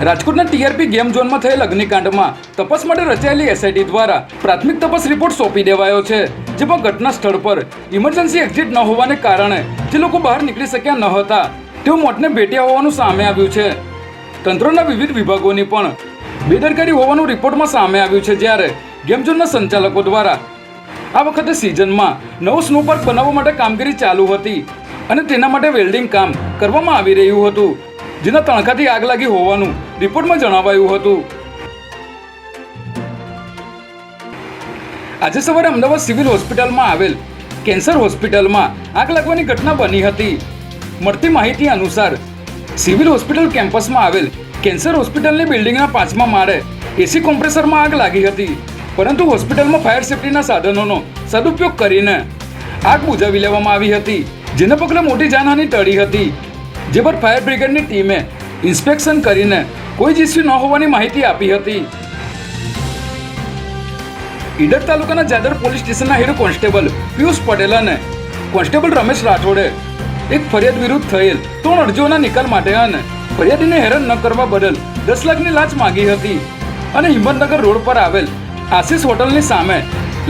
રાજકોટના TRP game ઝોનમાં થયેલ અગ્નિકાંડમાં તપાસ માટે રચાયેલી એસઆઈટી દ્વારા પ્રાથમિક તપાસ રિપોર્ટ સોંપી દેવાયો છે, જેમાં ઘટના સ્થળ પર ઇમરજન્સી એક્ઝિટ ન હોવાને કારણે જે લોકો બહાર નીકળી શક્યા ન હતા તેઓ મોતને ભેટ્યા હોવાનું સામે આવ્યું છે. તંત્રના વિવિધ વિભાગોની પણ બેદરકારી હોવાનું રિપોર્ટમાં સામે આવ્યું છે. જ્યારે ગેમ ઝોનના સંચાલકો દ્વારા આ વખતે સિઝનમાં નવો સ્નો પાર્ક બનાવવા માટે કામગીરી ચાલુ હતી અને તેના માટે વેલ્ડિંગ કામ કરવામાં આવી રહ્યું હતું, જેના તણખાથી આગ લાગી હોવાનું રિપોર્ટમાં જણાવાયું હતું. આજે સવારે અમદાવાદ સિવિલ હોસ્પિટલમાં આવેલ કેન્સર હોસ્પિટલમાં આગ લાગવાની ઘટના બની હતી. મળતી માહિતી અનુસાર સિવિલ હોસ્પિટલ કેમ્પસમાં આવેલ કેન્સર હોસ્પિટલની બિલ્ડિંગના 5મા માળે એસી કોમ્પ્રેસરમાં આગ લાગી હતી, પરંતુ હોસ્પિટલમાં ફાયર સેફ્ટીના સાધનોનો સદુપયોગ કરીને આગ બુઝાવી લેવામાં આવી હતી, જેને પગલે મોટી જાનહાનિ ટળી હતી. જે પર ફાયર બ્રિગેડની ટીમે ઇન્સ્પેક્શન કરીને કોઈ જ ઇસ્યુ ન હોવાની માહિતી આપી હતી. ઈડર તાલુકાના જાદર પોલીસ સ્ટેશનના હેડ કોન્સ્ટેબલ પિયુષ પટેલ અને કોન્સ્ટેબલ રમેશ રાઠોડે એક ફરિયાદ વિરુદ્ધ થયેલ 3 અરજીઓના નિકાલ માટે અને ફરિયાદીને હેરાન ન કરવા બદલ 10 લાખની લાંચ માંગી હતી અને હિંમતનગર રોડ પર આવેલ આશીષ હોટલની સામે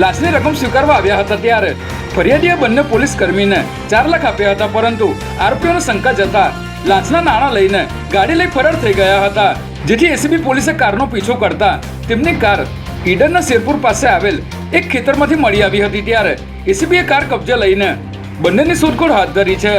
લાંચની રકમ સ્વીકારવા આવ્યા હતા. ત્યારે ફરિયાદીએ બંને પોલીસ કર્મીને 4 લાખ આપ્યા હતા, પરંતુ આરોપીઓને શંકા જતા લાંચના નાણાં લઈને ગાડી લઈ ફરાર થઈ ગયા હતા, જેથી એસીબી પોલીસે કારનો પીછો કરતા તેમની કાર ઈડરના શેરપુર પાસે આવેલ એક ખેતરમાંથી મળી આવી હતી. ત્યારે એસીબીએ કાર કબજે લઈને બંનેની શોધખોળ હાથ ધરી છે.